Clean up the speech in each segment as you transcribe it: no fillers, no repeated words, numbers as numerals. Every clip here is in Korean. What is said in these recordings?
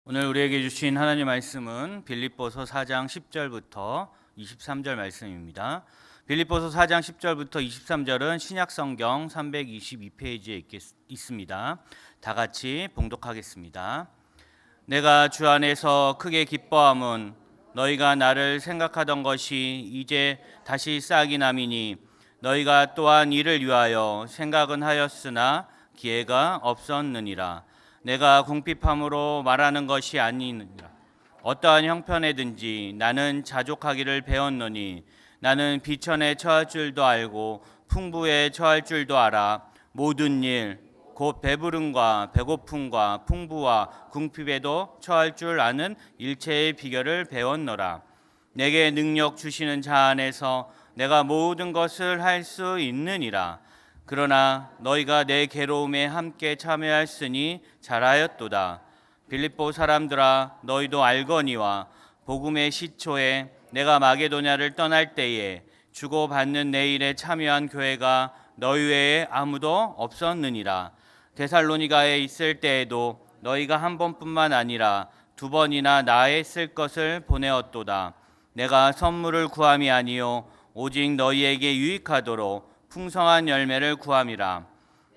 오늘 우리에게 주신 하나님 말씀은 빌립보서 4장 10절부터 23절 말씀입니다. 빌립보서 4장 10절부터 23절은 신약 성경 322페이지에 있습니다. 다 같이 봉독하겠습니다. 내가 주 안에서 크게 기뻐함은 너희가 나를 생각하던 것이 이제 다시 싹이 남이니 너희가 또한 이를 위하여 생각은 하였으나 기회가 없었느니라. 내가 궁핍함으로 말하는 것이 아니니라. 어떠한 형편에든지 나는 자족하기를 배웠노니 나는 비천에 처할 줄도 알고 풍부에 처할 줄도 알아. 모든 일 곧 배부름과 배고픔과 풍부와 궁핍에도 처할 줄 아는 일체의 비결을 배웠노라. 내게 능력 주시는 자 안에서 내가 모든 것을 할 수 있느니라. 그러나 너희가 내 괴로움에 함께 참여했으니 잘하였도다. 빌립보 사람들아, 너희도 알거니와 복음의 시초에 내가 마게도냐를 떠날 때에 주고받는 내 일에 참여한 교회가 너희 외에 아무도 없었느니라. 데살로니가에 있을 때에도 너희가 한 번뿐만 아니라 두 번이나 나에 쓸 것을 보내었도다. 내가 선물을 구함이 아니요 오직 너희에게 유익하도록 풍성한 열매를 구함이라.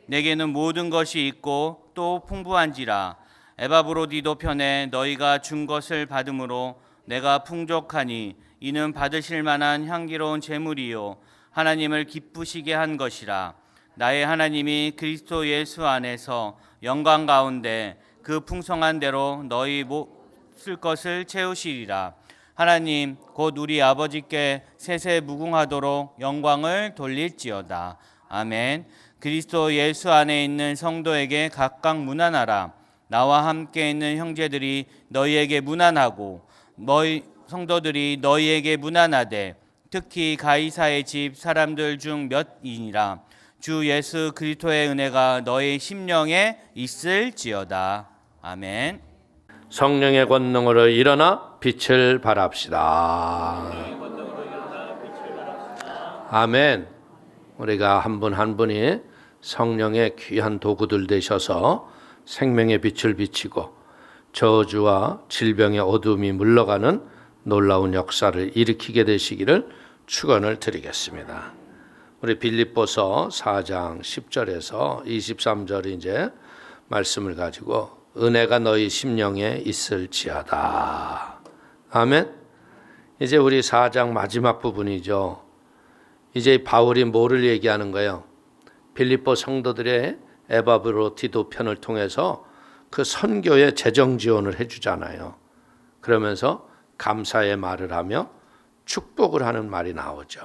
내게는 모든 것이 있고 또 풍부한지라. 에바브로디도 편에 너희가 준 것을 받음으로 내가 풍족하니 이는 받으실 만한 향기로운 제물이요 하나님을 기쁘시게 한 것이라. 나의 하나님이 그리스도 예수 안에서 영광 가운데 그 풍성한 대로 너희 쓸 것을 채우시리라. 하나님 곧 우리 아버지께 세세 무궁하도록 영광을 돌릴지어다. 아멘. 그리스도 예수 안에 있는 성도에게 각각 문안하라. 나와 함께 있는 형제들이 너희에게 문안하고 너희 성도들이 너희에게 문안하되 특히 가이사의 집 사람들 중 몇이니라. 주 예수 그리스도의 은혜가 너희 심령에 있을지어다. 아멘. 성령의 권능으로 일어나 빛을 발합시다. 아멘. 우리가 한 분 한 분이 성령의 귀한 도구들 되셔서 생명의 빛을 비치고 저주와 질병의 어둠이 물러가는 놀라운 역사를 일으키게 되시기를 축원을 드리겠습니다. 우리 빌립보서 4장 10절에서 23절 이제 말씀을 가지고 은혜가 너희 심령에 있을지어다. 아멘. 이제 우리 4장 마지막 부분이죠. 이제 바울이 뭐를 얘기하는 거예요? 빌립보 성도들의 에바브로디도 편을 통해서 그 선교에 재정 지원을 해주잖아요. 그러면서 감사의 말을 하며 축복을 하는 말이 나오죠.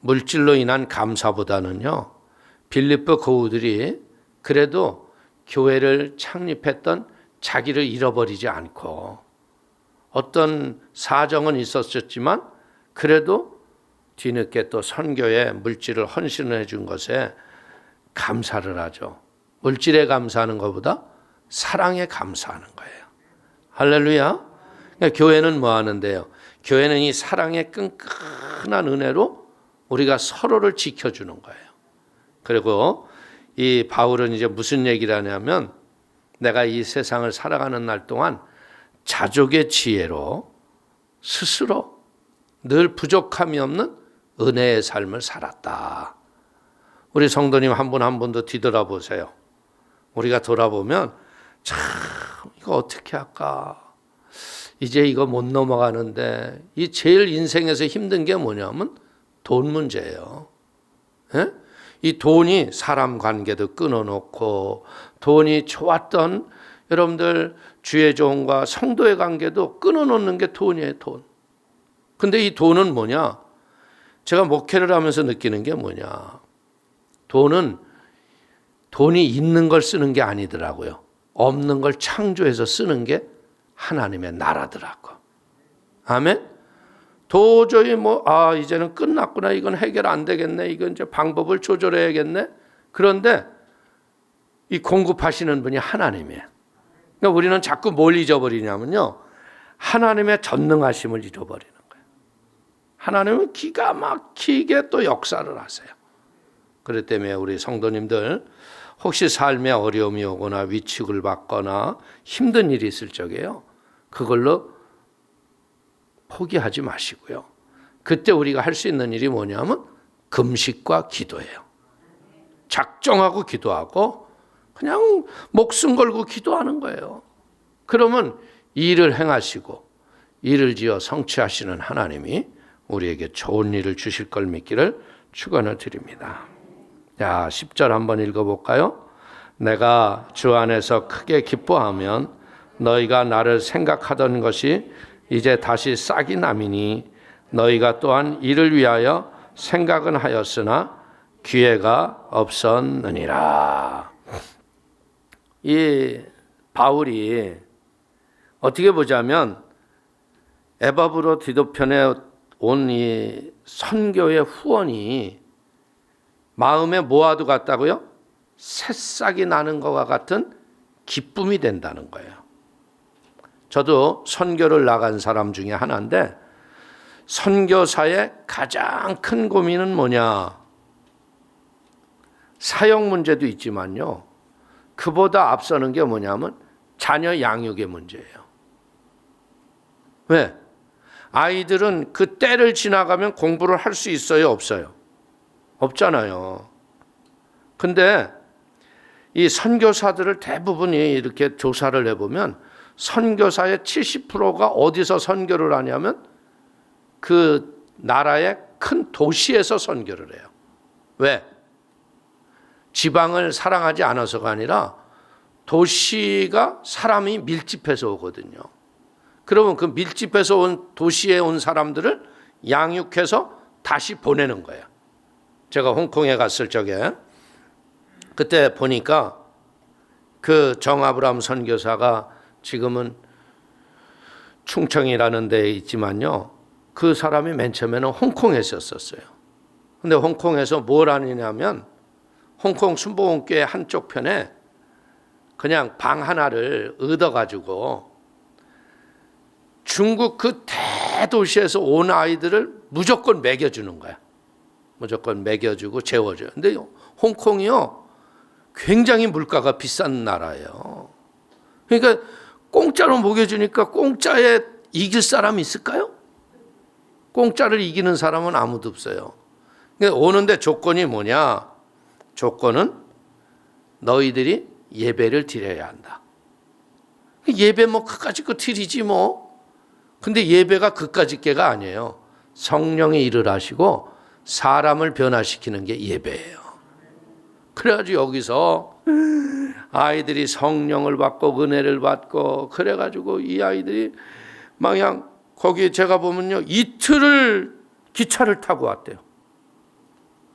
물질로 인한 감사보다는요, 빌립보 교우들이 그래도 교회를 창립했던 자기를 잃어버리지 않고 어떤 사정은 있었지만 그래도 뒤늦게 또 선교에 물질을 헌신을 해준 것에 감사를 하죠. 물질에 감사하는 것보다 사랑에 감사하는 거예요. 할렐루야. 그러니까 교회는 뭐 하는데요? 교회는 이 사랑의 끈끈한 은혜로 우리가 서로를 지켜주는 거예요. 그리고 이 바울은 이제 무슨 얘기를 하냐면 내가 이 세상을 살아가는 날 동안 자족의 지혜로 스스로 늘 부족함이 없는 은혜의 삶을 살았다. 우리 성도님 한 분 한 분도 뒤돌아보세요. 우리가 돌아보면 참 이거 어떻게 할까? 이제 이거 못 넘어가는데 이 제일 인생에서 힘든 게 뭐냐면 돈 문제예요. 예? 이 돈이 사람 관계도 끊어놓고 돈이 좋았던 여러분들 주의 종과 성도의 관계도 끊어놓는 게 돈이에요. 돈. 근데 이 돈은 뭐냐? 제가 목회를 하면서 느끼는 게 뭐냐? 돈이 있는 걸 쓰는 게 아니더라고요. 없는 걸 창조해서 쓰는 게 하나님의 나라더라고. 아멘? 도저히 이제는 끝났구나. 이건 해결 안 되겠네. 이건 이제 방법을 조절해야겠네. 그런데 이 공급하시는 분이 하나님이에요. 그러니까 우리는 자꾸 뭘 잊어버리냐면요. 하나님의 전능하심을 잃어버리는 거예요. 하나님은 기가 막히게 또 역사를 하세요. 그렇기 때문에 우리 성도님들 혹시 삶에 어려움이 오거나 위축을 받거나 힘든 일이 있을 적에요. 그걸로 포기하지 마시고요. 그때 우리가 할 수 있는 일이 뭐냐면 금식과 기도예요. 작정하고 기도하고 그냥 목숨 걸고 기도하는 거예요. 그러면 일을 행하시고 일을 지어 성취하시는 하나님이 우리에게 좋은 일을 주실 걸 믿기를 축원을 드립니다. 자, 10절 한번 읽어볼까요? 내가 주 안에서 크게 기뻐하면 너희가 나를 생각하던 것이 이제 다시 싹이 남이니 너희가 또한 이를 위하여 생각은 하였으나 기회가 없었느니라. 이 바울이 어떻게 보자면 에바브로 디도편에 온 이 선교의 후원이 마음에 뭐와도 같다고요? 새싹이 나는 것과 같은 기쁨이 된다는 거예요. 저도 선교를 나간 사람 중에 하나인데 선교사의 가장 큰 고민은 뭐냐? 사역 문제도 있지만요. 그보다 앞서는 게 뭐냐면 자녀 양육의 문제예요. 왜? 아이들은 그 때를 지나가면 공부를 할 수 있어요? 없어요? 없잖아요. 근데 이 선교사들을 대부분이 이렇게 조사를 해보면 선교사의 70%가 어디서 선교를 하냐면 그 나라의 큰 도시에서 선교를 해요. 왜? 지방을 사랑하지 않아서가 아니라 도시가 사람이 밀집해서 오거든요. 그러면 그 밀집해서 온 도시에 온 사람들을 양육해서 다시 보내는 거예요. 제가 홍콩에 갔을 적에 그때 보니까 그 정아브람 선교사가 지금은 충청이라는 데에 있지만요. 그 사람이 맨 처음에는 홍콩에 있었어요. 근데 홍콩에서 뭘 하느냐면 홍콩 순복음교회 한쪽 편에 그냥 방 하나를 얻어가지고 중국 그 대도시에서 온 아이들을 무조건 먹여주는 거야. 무조건 먹여주고 재워줘요. 근데 홍콩이요, 굉장히 물가가 비싼 나라예요. 그러니까 공짜로 먹여주니까 공짜에 이길 사람이 있을까요? 공짜를 이기는 사람은 아무도 없어요. 그러니까 오는데 조건이 뭐냐? 조건은 너희들이 예배를 드려야 한다. 예배 뭐 그까짓 거 드리지 뭐. 근데 예배가 그까짓 게가 아니에요. 성령의 일을 하시고 사람을 변화시키는 게 예배예요. 그래가지고 여기서 아이들이 성령을 받고 은혜를 받고 그래가지고 이 아이들이 막 그냥 거기에 제가 보면요 이틀을 기차를 타고 왔대요.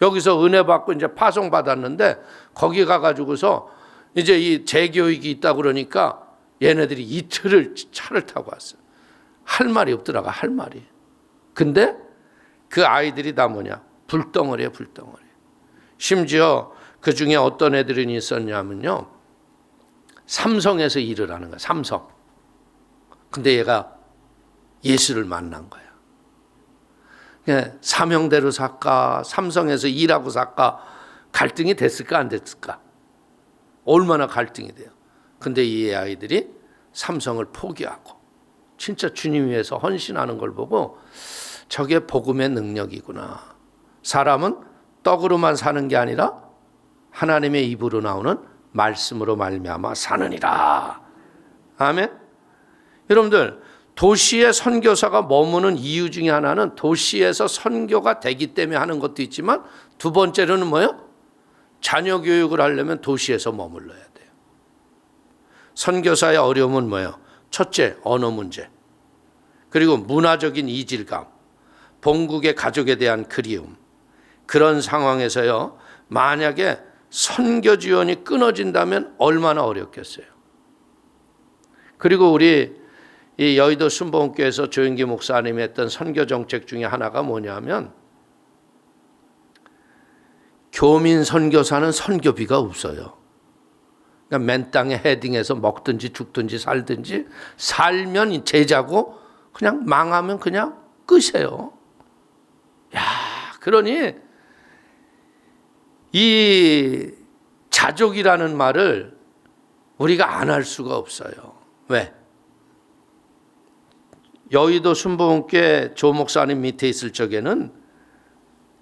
여기서 은혜 받고 이제 파송 받았는데 거기 가가지고서 이제 이 재교육이 있다 그러니까 얘네들이 이틀을 차를 타고 왔어요. 할 말이 없더라고, 할 말이. 근데 그 아이들이 다 뭐냐? 불덩어리에 불덩어리. 심지어 그 중에 어떤 애들이 있었냐면요. 삼성에서 일을 하는 거야, 삼성. 근데 얘가 예수를 만난 거야. 사명대로 살까, 삼성에서 일하고 살까, 갈등이 됐을까, 안 됐을까? 얼마나 갈등이 돼요. 근데 이 아이들이 삼성을 포기하고, 진짜 주님 위해서 헌신하는 걸 보고, 저게 복음의 능력이구나. 사람은 떡으로만 사는 게 아니라 하나님의 입으로 나오는 말씀으로 말미암아 사느니라. 아멘. 여러분들, 도시에 선교사가 머무는 이유 중에 하나는 도시에서 선교가 되기 때문에 하는 것도 있지만 두 번째로는 뭐예요? 자녀 교육을 하려면 도시에서 머물러야 돼요. 선교사의 어려움은 뭐예요? 첫째, 언어 문제. 그리고 문화적인 이질감. 본국의 가족에 대한 그리움. 그런 상황에서요, 만약에 선교 지원이 끊어진다면 얼마나 어렵겠어요. 그리고 우리 이 여의도 순복음교회에서 조영기 목사님이 했던 선교 정책 중에 하나가 뭐냐면 교민 선교사는 선교비가 없어요. 그러니까 맨 땅에 헤딩해서 먹든지 죽든지 살든지 살면 제자고 그냥 망하면 그냥 끝이에요. 야, 그러니 이 자족이라는 말을 우리가 안 할 수가 없어요. 왜? 여의도 순복음교회 조 목사님 밑에 있을 적에는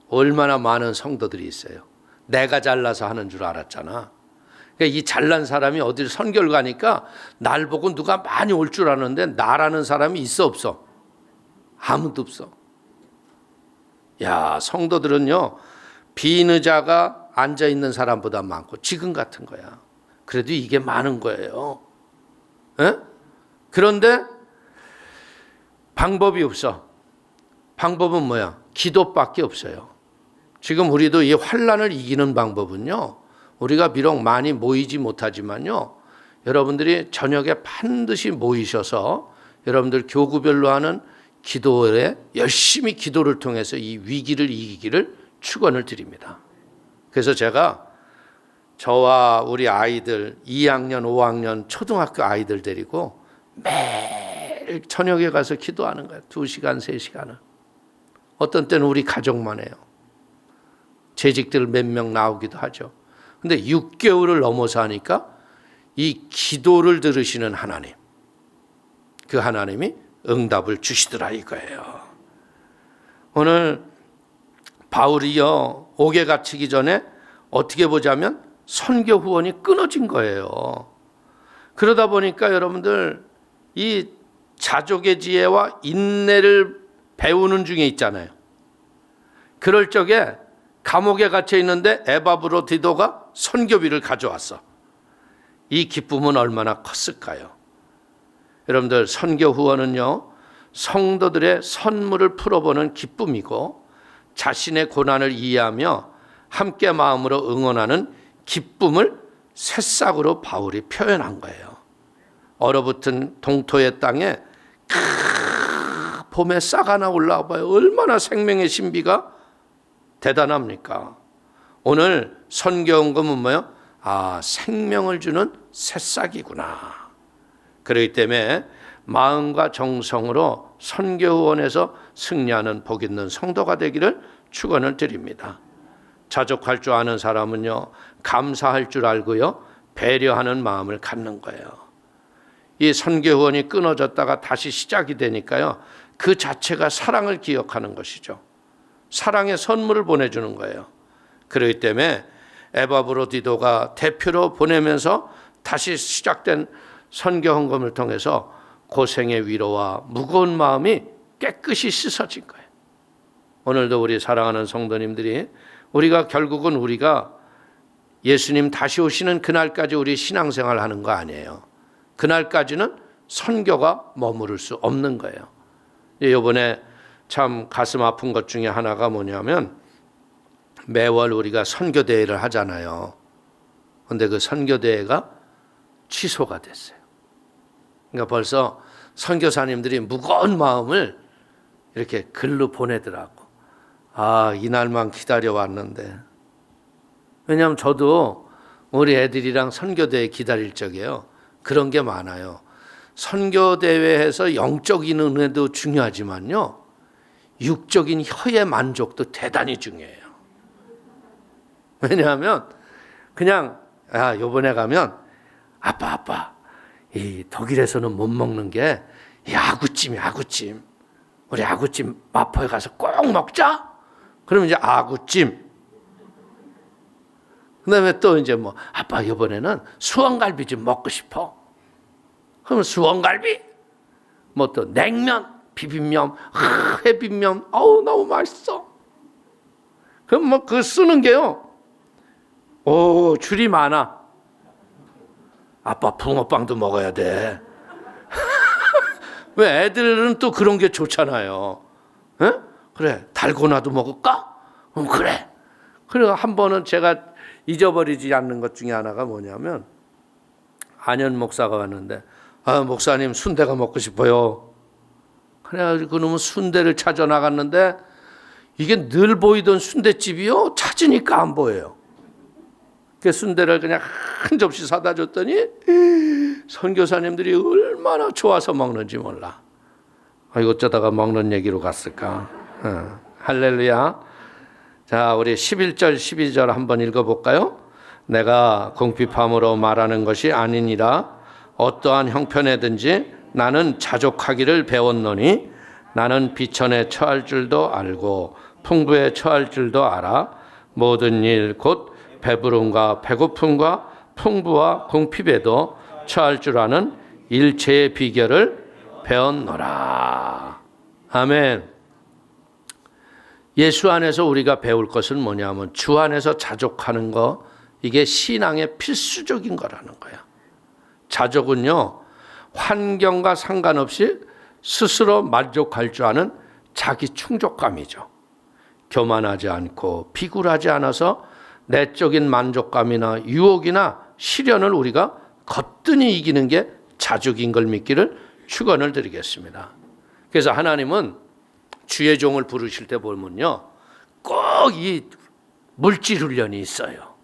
얼마나 많은 성도들이 있어요. 내가 잘나서 하는 줄 알았잖아. 그러니까 이 잘난 사람이 어디를 선교를 가니까 날 보고 누가 많이 올 줄 아는데 나라는 사람이 있어 없어? 아무도 없어. 야, 성도들은요 빈 의자가 앉아있는 사람보다 많고 지금 같은 거야. 그래도 이게 많은 거예요. 에? 그런데 방법이 없어. 방법은 뭐야? 기도밖에 없어요. 지금 우리도 이 환난을 이기는 방법은요, 우리가 비록 많이 모이지 못하지만요, 여러분들이 저녁에 반드시 모이셔서 여러분들 교구별로 하는 기도에 열심히 기도를 통해서 이 위기를 이기기를 축원을 드립니다. 그래서 제가 저와 우리 아이들 2학년, 5학년 초등학교 아이들 데리고 매일 저녁에 가서 기도하는 거예요. 2시간, 3시간을. 어떤 때는 우리 가족만 해요. 재직들 몇 명 나오기도 하죠. 근데 6개월을 넘어서 하니까 이 기도를 들으시는 하나님, 그 하나님이 응답을 주시더라 이거예요. 오늘 바울이요 옥에 갇히기 전에 어떻게 보자면 선교 후원이 끊어진 거예요. 그러다 보니까 여러분들 이 자족의 지혜와 인내를 배우는 중에 있잖아요. 그럴 적에 감옥에 갇혀 있는데 에바브로디도가 선교비를 가져왔어. 이 기쁨은 얼마나 컸을까요? 여러분들 선교 후원은요 성도들의 선물을 풀어보는 기쁨이고 자신의 고난을 이해하며 함께 마음으로 응원하는 기쁨을 새싹으로 바울이 표현한 거예요. 얼어붙은 동토의 땅에 봄에 싹 하나 올라와 봐요. 얼마나 생명의 신비가 대단합니까? 오늘 선교헌금은 뭐예요? 아, 생명을 주는 새싹이구나. 그렇기 때문에 마음과 정성으로 선교후원에서 승리하는 복 있는 성도가 되기를 축원을 드립니다. 자족할 줄 아는 사람은요 감사할 줄 알고요 배려하는 마음을 갖는 거예요. 이 선교후원이 끊어졌다가 다시 시작이 되니까요 그 자체가 사랑을 기억하는 것이죠. 사랑의 선물을 보내주는 거예요. 그렇기 때문에 에바브로디도가 대표로 보내면서 다시 시작된 선교헌금을 통해서 고생의 위로와 무거운 마음이 깨끗이 씻어진 거예요. 오늘도 우리 사랑하는 성도님들이 우리가 결국은 우리가 예수님 다시 오시는 그날까지 우리 신앙생활 하는 거 아니에요. 그날까지는 선교가 머무를 수 없는 거예요. 이번에 참 가슴 아픈 것 중에 하나가 뭐냐면 매월 우리가 선교대회를 하잖아요. 그런데 그 선교대회가 취소가 됐어요. 그러니까 벌써 선교사님들이 무거운 마음을 이렇게 글로 보내더라고. 아, 이날만 기다려왔는데. 왜냐하면 저도 우리 애들이랑 선교대회 기다릴 적에요. 그런 게 많아요. 선교대회에서 영적인 은혜도 중요하지만요. 육적인 혀의 만족도 대단히 중요해요. 왜냐하면 그냥 요번에 가면 아빠 이 독일에서는 못 먹는 게 이 아구찜이야. 아구찜. 우리 아구찜 마포에 가서 꼭 먹자. 그러면 이제 아구찜. 그다음에 또 이제 뭐 아빠 이번에는 수원갈비 좀 먹고 싶어. 그러면 수원갈비. 뭐 또 냉면, 비빔면, 회비면. 어우 너무 맛있어. 그럼 뭐 그 쓰는 게요. 오 줄이 많아. 아빠 붕어빵도 먹어야 돼. 왜 애들은 또 그런 게 좋잖아요. 에? 그래 달고나도 먹을까? 그래. 그리고 한 번은 제가 잊어버리지 않는 것 중에 하나가 뭐냐면 안현 목사가 왔는데 목사님 순대가 먹고 싶어요. 그래가지고 그놈은 순대를 찾아 나갔는데 이게 늘 보이던 순대집이요 찾으니까 안 보여요. 그 순대를 그냥 한 접시 사다 줬더니 선교사님들이 얼마나 좋아서 먹는지 몰라. 어쩌다가 먹는 얘기로 갔을까. 할렐루야. 자, 우리 11절 12절 한번 읽어볼까요? 내가 궁핍함으로 말하는 것이 아니니라. 어떠한 형편에든지 나는 자족하기를 배웠노니 나는 비천에 처할 줄도 알고 풍부에 처할 줄도 알아. 모든 일 곧 배부름과 배고픔과 풍부와 궁핍에도 처할 줄 아는 일체의 비결을 배웠노라. 아멘. 예수 안에서 우리가 배울 것은 뭐냐면 주 안에서 자족하는 거, 이게 신앙의 필수적인 거라는 거야. 자족은요, 환경과 상관없이 스스로 만족할 줄 아는 자기 충족감이죠. 교만하지 않고 비굴하지 않아서 내적인 만족감이나 유혹이나 시련을 우리가 거뜬히 이기는 게 자족인 걸 믿기를 축원을 드리겠습니다. 그래서 하나님은 주의 종을 부르실 때 보면요, 꼭 이 물질 훈련이 있어요.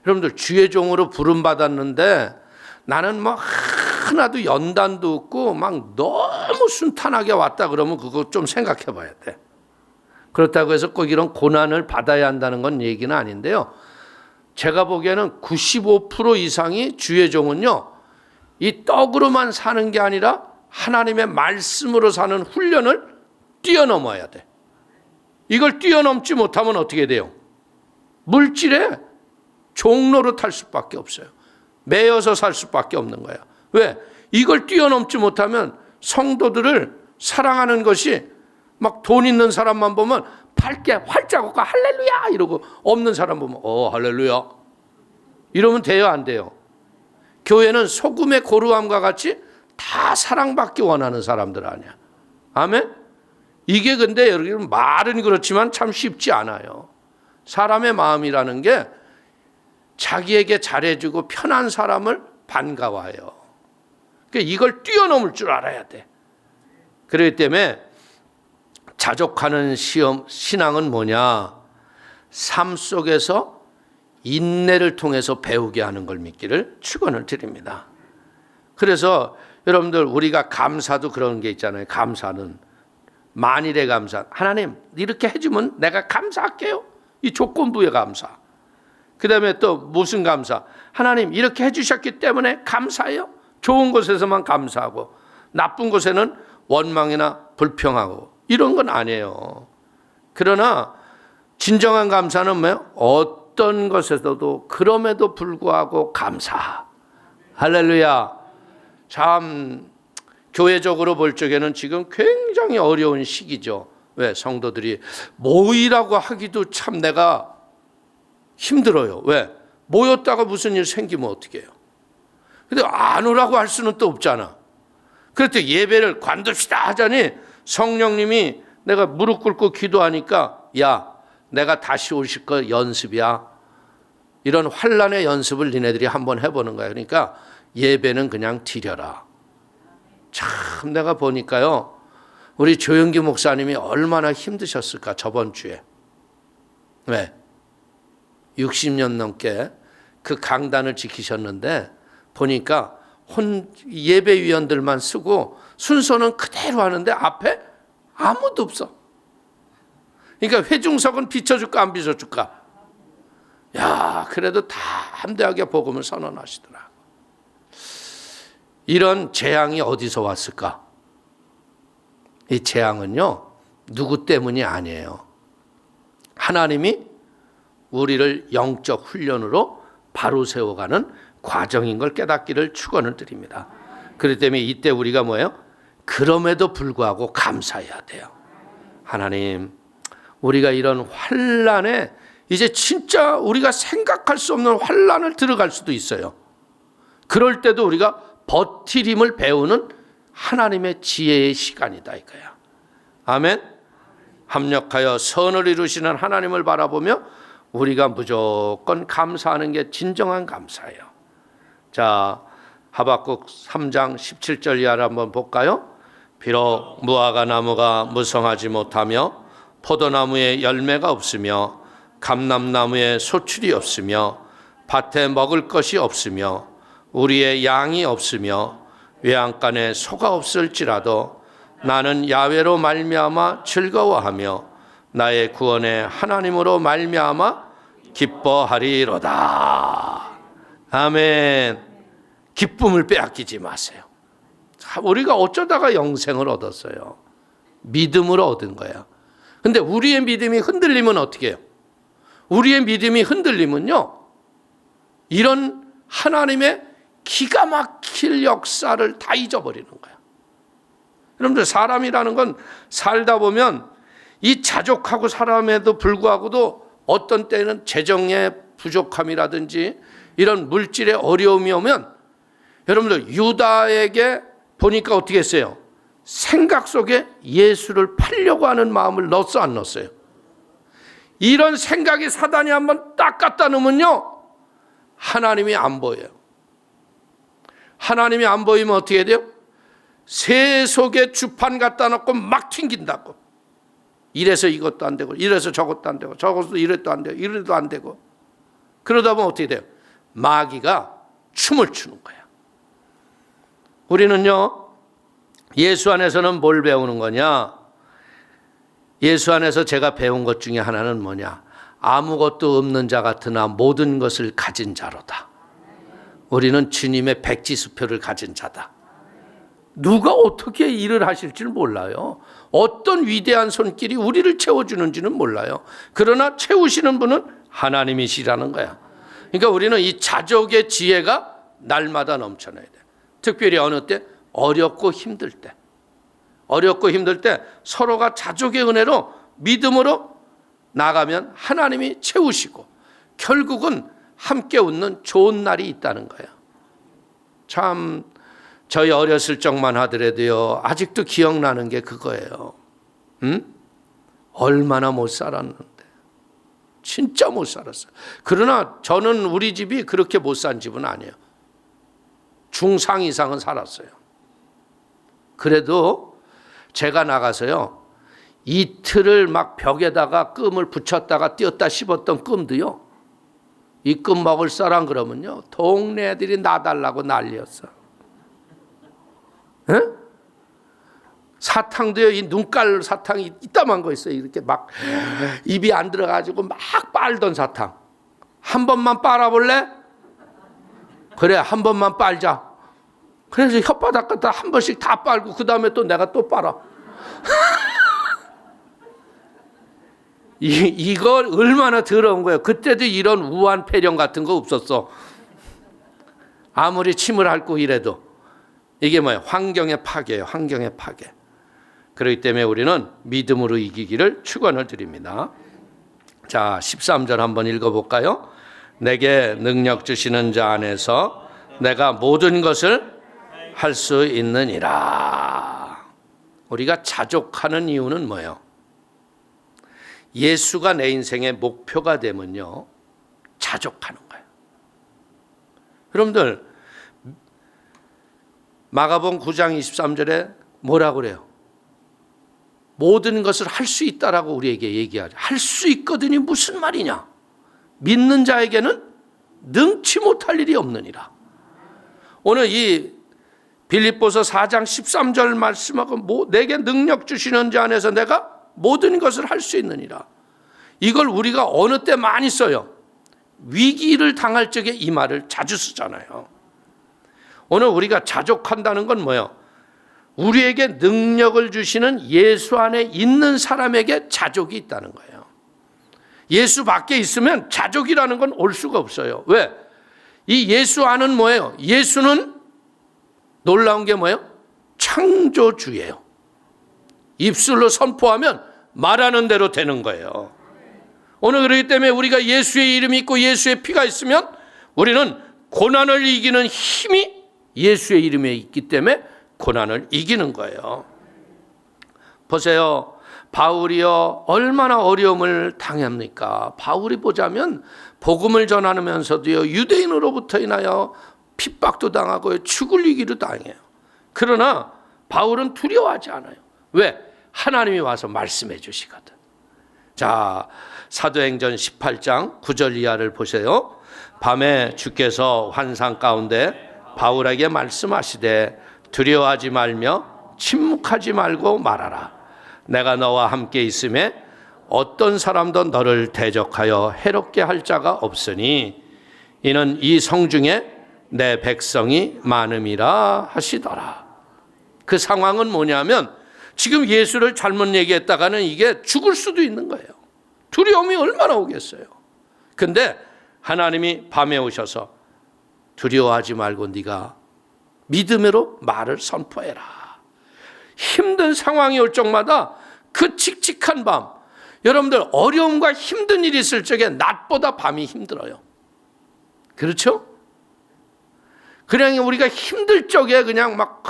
여러분들 주의 종으로 부름 받았는데 나는 뭐 하나도 연단도 없고 막 너무 순탄하게 왔다 그러면 그거 좀 생각해 봐야 돼. 그렇다고 해서 꼭 이런 고난을 받아야 한다는 건 얘기는 아닌데요. 제가 보기에는 95% 이상이 주의 종은요, 이 떡으로만 사는 게 아니라 하나님의 말씀으로 사는 훈련을 뛰어넘어야 돼. 이걸 뛰어넘지 못하면 어떻게 돼요? 물질에 종로로 탈 수밖에 없어요. 매여서 살 수밖에 없는 거야. 왜? 이걸 뛰어넘지 못하면 성도들을 사랑하는 것이 막 돈 있는 사람만 보면 밝게 활짝 웃고 할렐루야 이러고, 없는 사람 보면 할렐루야 이러면 돼요, 안 돼요? 교회는 소금의 고루함과 같이 다 사랑받기 원하는 사람들 아니야. 아멘? 이게 근데 여러분 말은 그렇지만 참 쉽지 않아요. 사람의 마음이라는 게 자기에게 잘해주고 편한 사람을 반가워해요. 그러니까 이걸 뛰어넘을 줄 알아야 돼. 그렇기 때문에 자족하는 신앙은 뭐냐? 삶 속에서 인내를 통해서 배우게 하는 걸 믿기를 축원을 드립니다. 그래서 여러분들 우리가 감사도 그런 게 있잖아요. 감사는 만일의 감사. 하나님 이렇게 해주면 내가 감사할게요. 이 조건부의 감사. 그 다음에 또 무슨 감사? 하나님 이렇게 해주셨기 때문에 감사해요. 좋은 곳에서만 감사하고 나쁜 곳에는 원망이나 불평하고 이런 건 아니에요. 그러나 진정한 감사는 뭐예요? 어떤 것에서도 그럼에도 불구하고 감사. 할렐루야. 참 교회적으로 볼 적에는 지금 굉장히 어려운 시기죠. 왜? 성도들이 모이라고 하기도 참 내가 힘들어요. 왜? 모였다가 무슨 일 생기면 어떻게 해요? 근데 안 오라고 할 수는 또 없잖아. 그럴 때 예배를 관둡시다 하자니 성령님이 내가 무릎 꿇고 기도하니까 야, 내가 다시 오실 거 연습이야. 이런 환난의 연습을 니네들이 한번 해보는 거야. 그러니까 예배는 그냥 드려라. 참 내가 보니까요, 우리 조영기 목사님이 얼마나 힘드셨을까 저번 주에. 왜? 60년 넘게 그 강단을 지키셨는데 보니까 예배위원들만 쓰고 순서는 그대로 하는데 앞에 아무도 없어. 그러니까 회중석은 비춰줄까 안 비춰줄까? 야, 그래도 담대하게 복음을 선언하시더라. 이런 재앙이 어디서 왔을까? 이 재앙은요, 누구 때문이 아니에요. 하나님이 우리를 영적 훈련으로 바로 세워가는 과정인 걸 깨닫기를 축원을 드립니다. 그렇기 때문에 이때 우리가 뭐예요? 그럼에도 불구하고 감사해야 돼요. 하나님, 우리가 이런 환난에 이제 진짜 우리가 생각할 수 없는 환난을 들어갈 수도 있어요. 그럴 때도 우리가 버티림을 배우는 하나님의 지혜의 시간이다 이거야. 아멘. 합력하여 선을 이루시는 하나님을 바라보며 우리가 무조건 감사하는 게 진정한 감사예요. 자, 하박국 3장 17절 이하를 한번 볼까요? 비록 무화과 나무가 무성하지 못하며 포도나무에 열매가 없으며 감람나무에 소출이 없으며 밭에 먹을 것이 없으며 우리의 양이 없으며 외양간에 소가 없을지라도 나는 야훼로 말미암아 즐거워하며 나의 구원의 하나님으로 말미암아 기뻐하리로다. 아멘. 기쁨을 빼앗기지 마세요. 우리가 어쩌다가 영생을 얻었어요? 믿음으로 얻은 거야. 근데 우리의 믿음이 흔들리면 어떻게 해요? 우리의 믿음이 흔들리면요, 이런 하나님의 기가 막힐 역사를 다 잊어버리는 거야. 여러분들, 사람이라는 건 살다 보면 이 자족하고 사람에도 불구하고도 어떤 때는 재정의 부족함이라든지 이런 물질의 어려움이 오면, 여러분들, 유다에게 보니까 어떻게 했어요? 생각 속에 예수를 팔려고 하는 마음을 넣었어, 안 넣었어요? 이런 생각이 사단이 한번 딱 갖다 놓으면요, 하나님이 안 보여요. 하나님이 안 보이면 어떻게 돼요? 새 속에 주판 갖다 놓고 막 튕긴다고. 이래서 이것도 안 되고, 이래서 저것도 안 되고, 저것도 이래도 안 되고, 이래도 안 되고. 그러다 보면 어떻게 돼요? 마귀가 춤을 추는 거야. 우리는요, 예수 안에서는 뭘 배우는 거냐? 예수 안에서 제가 배운 것 중에 하나는 뭐냐? 아무것도 없는 자 같으나 모든 것을 가진 자로다. 우리는 주님의 백지수표를 가진 자다. 누가 어떻게 일을 하실지는 몰라요. 어떤 위대한 손길이 우리를 채워주는지는 몰라요. 그러나 채우시는 분은 하나님이시라는 거야. 그러니까 우리는 이 자족의 지혜가 날마다 넘쳐나야 돼. 특별히 어느 때? 어렵고 힘들 때. 어렵고 힘들 때 서로가 자족의 은혜로 믿음으로 나가면 하나님이 채우시고 결국은 함께 웃는 좋은 날이 있다는 거예요. 참, 저희 어렸을 적만 하더라도요, 아직도 기억나는 게 그거예요. 얼마나 못 살았는데. 진짜 못 살았어요. 그러나 저는 우리 집이 그렇게 못 산 집은 아니에요. 중상 이상은 살았어요. 그래도 제가 나가서요, 이틀을 막 벽에다가 끔을 붙였다가 띄었다 씹었던 끔도요, 이 끔 먹을 사람 그러면요, 동네 애들이 나달라고 난리였어. 에? 사탕도요, 이 눈깔 사탕이 이따만 거 있어요. 이렇게 막 입이 안 들어가지고 막 빨던 사탕. 한 번만 빨아볼래? 그래, 한 번만 빨자. 그래서 혓바닥 갖다 한 번씩 다 빨고 그 다음에 또 내가 또 빨아. 이걸 얼마나 더러운 거예요. 그때도 이런 우한 폐렴 같은 거 없었어. 아무리 침을 핥고 이래도. 이게 뭐예요? 환경의 파괴예요. 환경의 파괴. 그렇기 때문에 우리는 믿음으로 이기기를 축원을 드립니다. 자, 13절 한번 읽어볼까요? 내게 능력 주시는 자 안에서 내가 모든 것을 할 수 있느니라. 우리가 자족하는 이유는 뭐예요? 예수가 내 인생의 목표가 되면요, 자족하는 거예요. 여러분들, 마가복음 9장 23절에 뭐라고 그래요? 모든 것을 할 수 있다라고 우리에게 얘기하죠. 할 수 있거든이 무슨 말이냐? 믿는 자에게는 능치 못할 일이 없느니라. 오늘 이 빌립보서 4장 13절 말씀하고 내게 능력 주시는 자 안에서 내가 모든 것을 할 수 있느니라. 이걸 우리가 어느 때 많이 써요? 위기를 당할 적에 이 말을 자주 쓰잖아요. 오늘 우리가 자족한다는 건 뭐예요? 우리에게 능력을 주시는 예수 안에 있는 사람에게 자족이 있다는 거예요. 예수 밖에 있으면 자족이라는 건 올 수가 없어요. 왜? 이 예수 안은 뭐예요? 예수는 놀라운 게 뭐예요? 창조주예요. 입술로 선포하면 말하는 대로 되는 거예요. 오늘 그렇기 때문에 우리가 예수의 이름이 있고 예수의 피가 있으면 우리는 고난을 이기는 힘이 예수의 이름에 있기 때문에 고난을 이기는 거예요. 보세요. 바울이요, 얼마나 어려움을 당합니까? 바울이 보자면 복음을 전하면서도요, 유대인으로부터 인하여 핍박도 당하고 죽을 위기도 당해요. 그러나 바울은 두려워하지 않아요. 왜? 하나님이 와서 말씀해 주시거든. 자, 사도행전 18장 9절 이하를 보세요. 밤에 주께서 환상 가운데 바울에게 말씀하시되 두려워하지 말며 침묵하지 말고 말하라. 내가 너와 함께 있음에 어떤 사람도 너를 대적하여 해롭게 할 자가 없으니 이는 이 성중에 내 백성이 많음이라 하시더라. 그 상황은 뭐냐면 지금 예수를 잘못 얘기했다가는 이게 죽을 수도 있는 거예요. 두려움이 얼마나 오겠어요. 근데 하나님이 밤에 오셔서 두려워하지 말고 네가 믿음으로 말을 선포해라. 힘든 상황이 올 적마다 그 칙칙한 밤, 여러분들 어려움과 힘든 일이 있을 적에 낮보다 밤이 힘들어요. 그렇죠? 그냥 우리가 힘들 적에 그냥 막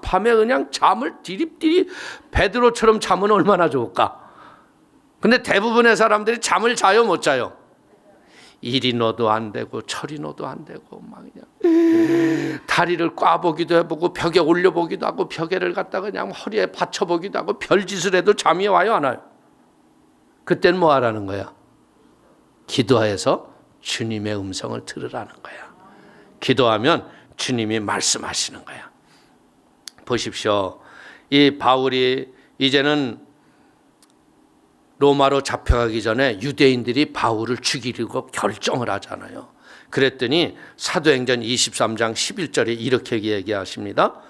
밤에 그냥 잠을 디립디립 베드로처럼 자면 얼마나 좋을까? 근데 대부분의 사람들이 잠을 자요, 못 자요? 일이 넣어도 안 되고 철이 넣어도 안 되고 막 그냥 다리를 꽈보기도 해보고 벽에 올려보기도 하고 벽에를 갖다가 그냥 허리에 받쳐보기도 하고 별짓을 해도 잠이 와요, 안 와요? 그땐 뭐 하라는 거야? 기도해서 주님의 음성을 들으라는 거야. 기도하면 주님이 말씀하시는 거야. 보십시오. 이 바울이 이제는 로마로 잡혀가기 전에 유대인들이 바울을 죽이려고 결정을 하잖아요. 그랬더니 사도행전 23장 11절에 이렇게 얘기하십니다.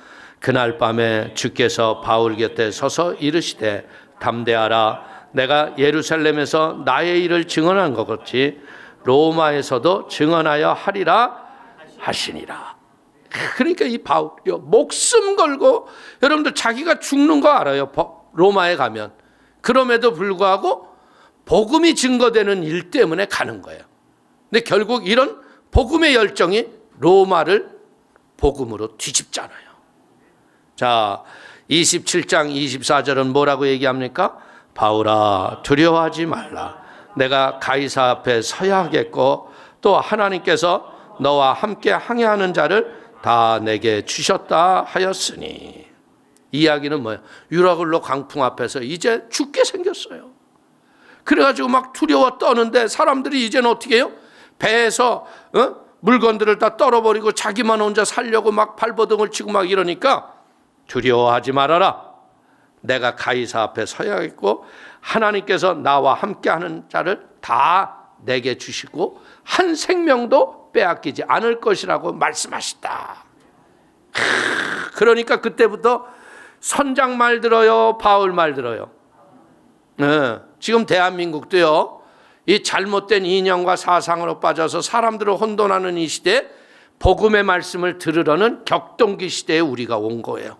그날 밤에 주께서 바울 곁에 서서 이르시되 담대하라. 내가 예루살렘에서 나의 일을 증언한 것 같이 로마에서도 증언하여 하리라 하시니라. 그러니까 이 바울이요, 목숨 걸고, 여러분들 자기가 죽는 거 알아요, 로마에 가면. 그럼에도 불구하고 복음이 증거되는 일 때문에 가는 거예요. 근데 결국 이런 복음의 열정이 로마를 복음으로 뒤집잖아요. 자, 27장 24절은 뭐라고 얘기합니까? 바울아, 두려워하지 말라. 내가 가이사 앞에 서야 하겠고 또 하나님께서 너와 함께 항해하는 자를 다 내게 주셨다 하였으니. 이야기는 뭐예요? 유라굴로 강풍 앞에서 이제 죽게 생겼어요. 그래가지고 막 두려워 떠는데 사람들이 이제는 어떻게 해요? 배에서 물건들을 다 떨어버리고 자기만 혼자 살려고 막 발버둥을 치고 막 이러니까 두려워하지 말아라. 내가 가이사 앞에 서야겠고 하나님께서 나와 함께하는 자를 다 내게 주시고 한 생명도 빼앗기지 않을 것이라고 말씀하셨다. 그러니까 그때부터 선장 말 들어요, 바울 말 들어요? 지금 대한민국도요, 이 잘못된 이념과 사상으로 빠져서 사람들을 혼돈하는 이 시대에 복음의 말씀을 들으려는 격동기 시대에 우리가 온 거예요.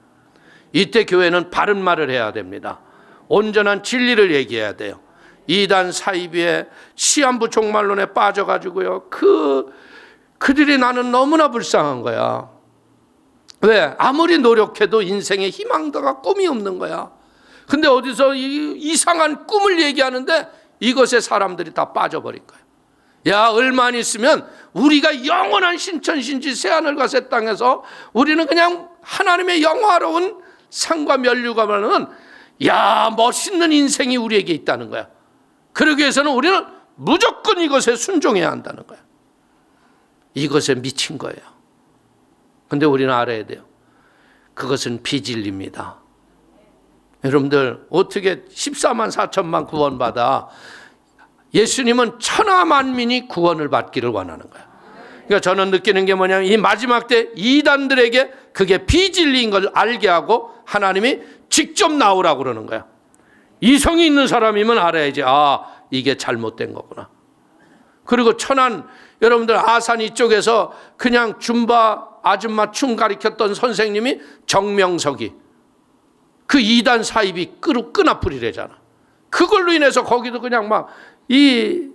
이때 교회는 바른 말을 해야 됩니다. 온전한 진리를 얘기해야 돼요. 이단 사이비에 시한부 종말론에 빠져가지고요, 그들이 나는 너무나 불쌍한 거야. 왜? 아무리 노력해도 인생에 희망도가 꿈이 없는 거야. 근데 어디서 이상한 꿈을 얘기하는데 이것에 사람들이 다 빠져버린 거야. 야, 얼마 안 있으면 우리가 영원한 신천신지 새하늘과 새 땅에서 우리는 그냥 하나님의 영화로운 상과 면류관은, 야, 멋있는 인생이 우리에게 있다는 거야. 그러기 위해서는 우리는 무조건 이것에 순종해야 한다는 거야. 이것에 미친 거예요. 근데 우리는 알아야 돼요. 그것은 비진리입니다. 여러분들 어떻게 14만 4천만 구원받아? 예수님은 천하 만민이 구원을 받기를 원하는 거야. 그러니까 저는 느끼는 게 뭐냐면 이 마지막 때 이단들에게 그게 비진리인 걸 알게 하고 하나님이 직접 나오라고 그러는 거야. 이성이 있는 사람이면 알아야지. 아, 이게 잘못된 거구나. 그리고 천안, 여러분들 아산 이쪽에서 그냥 줌바 아줌마 춤 가르쳤던 선생님이 정명석이 그 이단 사입이 끈앞풀이래잖아. 그걸로 인해서 거기도 그냥 막 이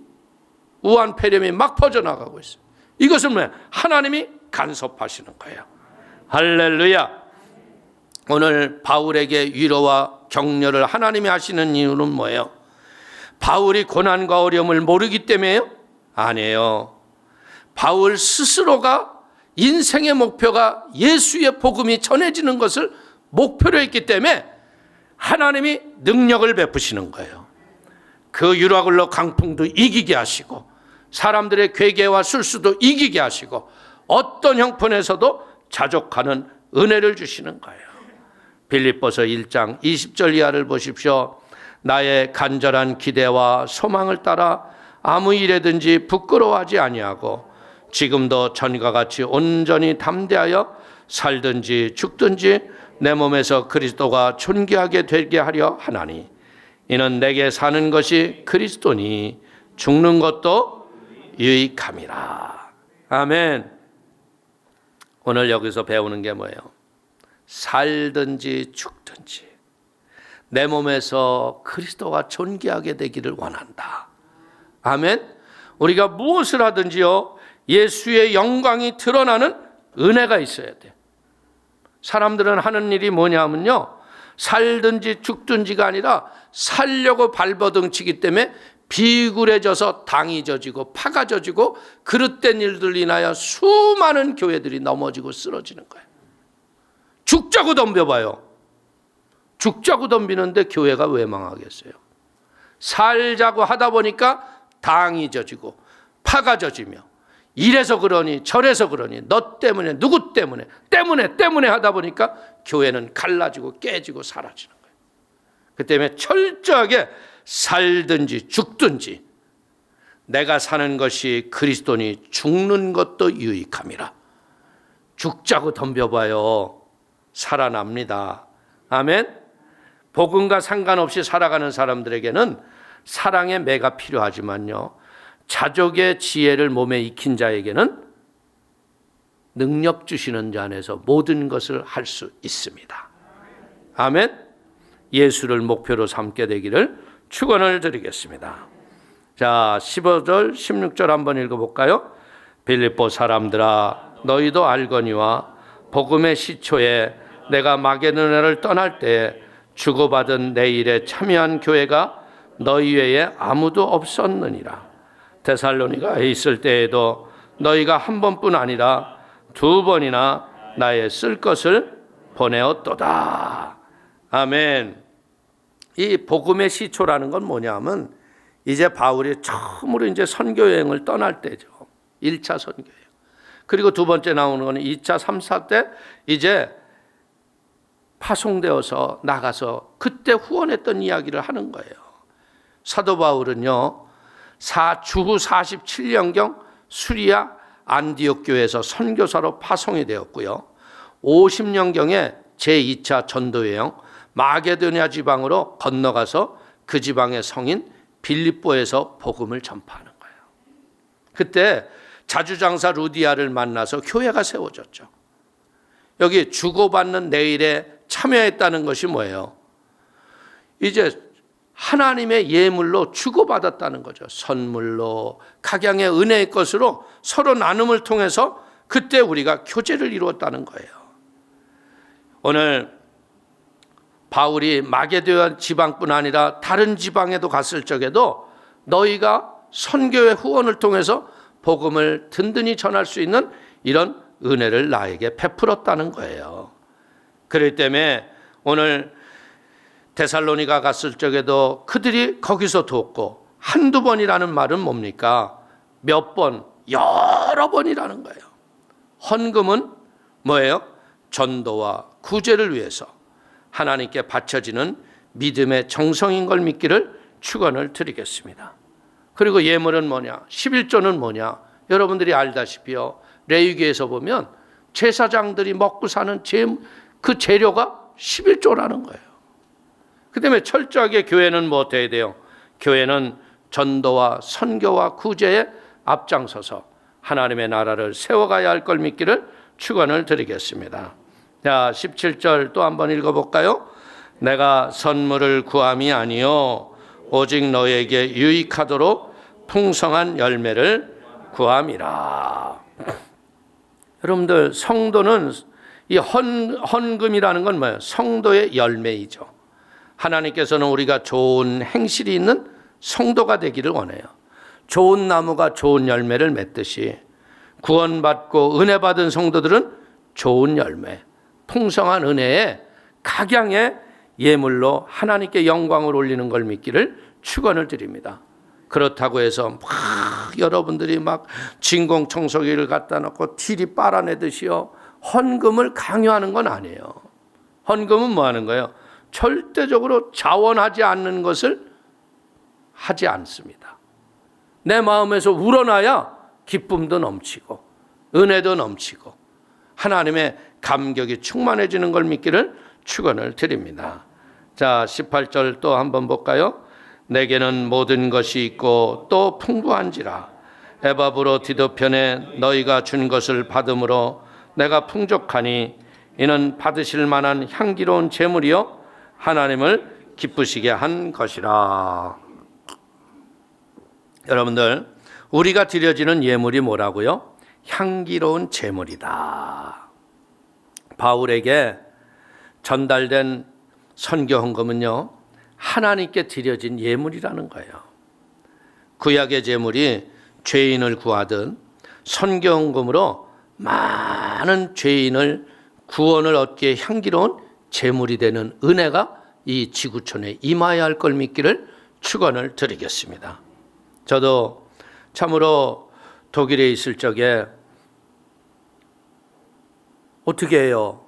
우한 폐렴이 막 퍼져나가고 있어요. 이것은 뭐야? 하나님이 간섭하시는 거예요. 할렐루야. 오늘 바울에게 위로와 격려를 하나님이 하시는 이유는 뭐예요? 바울이 고난과 어려움을 모르기 때문에요? 아니에요. 바울 스스로가 인생의 목표가 예수의 복음이 전해지는 것을 목표로 했기 때문에 하나님이 능력을 베푸시는 거예요. 그 유라굴로 강풍도 이기게 하시고 사람들의 괴계와 술수도 이기게 하시고 어떤 형편에서도 자족하는 은혜를 주시는 거예요. 빌립보서 1장 20절 이하를 보십시오. 나의 간절한 기대와 소망을 따라 아무 일에든지 부끄러워하지 아니하고 지금도 전과 같이 온전히 담대하여 살든지 죽든지 내 몸에서 그리스도가 존귀하게 되게 하려 하나니 이는 내게 사는 것이 그리스도니 죽는 것도 유익함이라. 아멘. 오늘 여기서 배우는 게 뭐예요? 살든지 죽든지 내 몸에서 그리스도가 존귀하게 되기를 원한다. 아멘. 우리가 무엇을 하든지요, 예수의 영광이 드러나는 은혜가 있어야 돼. 사람들은 하는 일이 뭐냐면요, 살든지 죽든지가 아니라 살려고 발버둥치기 때문에 비굴해져서 당이 져지고 파가 져지고 그릇된 일들 인하여 수많은 교회들이 넘어지고 쓰러지는 거예요. 죽자고 덤벼봐요. 죽자고 덤비는데 교회가 왜 망하겠어요? 살자고 하다 보니까 당이 져지고 파가 져지며 이래서 그러니 저래서 그러니 너 때문에 누구 때문에 하다 보니까 교회는 갈라지고 깨지고 사라지는 거예요. 그 때문에 철저하게 살든지 죽든지 내가 사는 것이 그리스도니 죽는 것도 유익함이라. 죽자고 덤벼봐요. 살아납니다. 아멘. 복음과 상관없이 살아가는 사람들에게는 사랑의 매가 필요하지만요, 자족의 지혜를 몸에 익힌 자에게는 능력 주시는 자 안에서 모든 것을 할 수 있습니다. 아멘. 예수를 목표로 삼게 되기를 축원을 드리겠습니다. 자, 15절 16절 한번 읽어볼까요? 빌립보 사람들아 너희도 알거니와 복음의 시초에 내가 마게도냐를 떠날 때 주고받은 내 일에 참여한 교회가 너희 외에 아무도 없었느니라. 데살로니가에 있을 때에도 너희가 한 번뿐 아니라 두 번이나 나의 쓸 것을 보내었도다. 아멘. 이 복음의 시초라는 건 뭐냐면 이제 바울이 처음으로 이제 선교 여행을 떠날 때죠. 1차 선교 여행. 그리고 두 번째 나오는 거는 2차, 3차 때 이제 파송되어서 나가서 그때 후원했던 이야기를 하는 거예요. 사도 바울은요, 주후 47년경 수리아 안디옥 교회에서 선교사로 파송이 되었고요. 50년경에 제2차 전도여행 마게도냐 지방으로 건너가서 그 지방의 성인 빌립보에서 복음을 전파하는 거예요. 그때 자주장사 루디아를 만나서 교회가 세워졌죠. 여기 주고받는 내일에 참여했다는 것이 뭐예요? 이제 하나님의 예물로 주고받았다는 거죠. 선물로, 각양의 은혜의 것으로 서로 나눔을 통해서 그때 우리가 교제를 이루었다는 거예요. 오늘 바울이 마게도냐 지방뿐 아니라 다른 지방에도 갔을 적에도 너희가 선교의 후원을 통해서 복음을 든든히 전할 수 있는 이런 은혜를 나에게 베풀었다는 거예요. 그렇기 때문에 오늘 데살로니가 갔을 적에도 그들이 거기서 돕고, 한두 번이라는 말은 뭡니까? 몇 번, 여러 번이라는 거예요. 헌금은 뭐예요? 전도와 구제를 위해서 하나님께 바쳐지는 믿음의 정성인 걸 믿기를 축원을 드리겠습니다. 그리고 예물은 뭐냐? 11조는 뭐냐? 여러분들이 알다시피요, 레위기에서 보면 제사장들이 먹고 사는 그 재료가 11조라는 거예요. 그 때문에 철저하게 교회는 뭐 돼야 돼요? 교회는 전도와 선교와 구제에 앞장서서 하나님의 나라를 세워가야 할 걸 믿기를 축원을 드리겠습니다. 자, 17절 또 한번 읽어볼까요? 내가 선물을 구함이 아니요 오직 너에게 유익하도록 풍성한 열매를 구함이라. 여러분들, 성도는 이 헌금이라는 건 뭐예요? 성도의 열매이죠. 하나님께서는 우리가 좋은 행실이 있는 성도가 되기를 원해요. 좋은 나무가 좋은 열매를 맺듯이 구원받고 은혜 받은 성도들은 좋은 열매, 풍성한 은혜에 각양의 예물로 하나님께 영광을 올리는 걸 믿기를 축원을 드립니다. 그렇다고 해서 막 여러분들이 막 진공청소기를 갖다 놓고 티리 빨아내듯이요 헌금을 강요하는 건 아니에요. 헌금은 뭐 하는 거예요? 절대적으로 자원하지 않는 것을 하지 않습니다. 내 마음에서 우러나야 기쁨도 넘치고 은혜도 넘치고 하나님의 감격이 충만해지는 걸 믿기를 축원을 드립니다. 자, 18절 또 한번 볼까요? 내게는 모든 것이 있고 또 풍부한지라 에바브로 디도편에 너희가 준 것을 받음으로 내가 풍족하니 이는 받으실 만한 향기로운 제물이요 하나님을 기쁘시게 한 것이라. 여러분들, 우리가 드려지는 예물이 뭐라고요? 향기로운 제물이다. 바울에게 전달된 선교 헌금은요, 하나님께 드려진 예물이라는 거예요. 구약의 제물이 죄인을 구하든 선교 헌금으로 많은 죄인을 구원을 얻기에 향기로운 제물이 되는 은혜가 이 지구촌에 임하여야 할 걸 믿기를 축원을 드리겠습니다. 저도 참으로 독일에 있을 적에 어떻게 해요?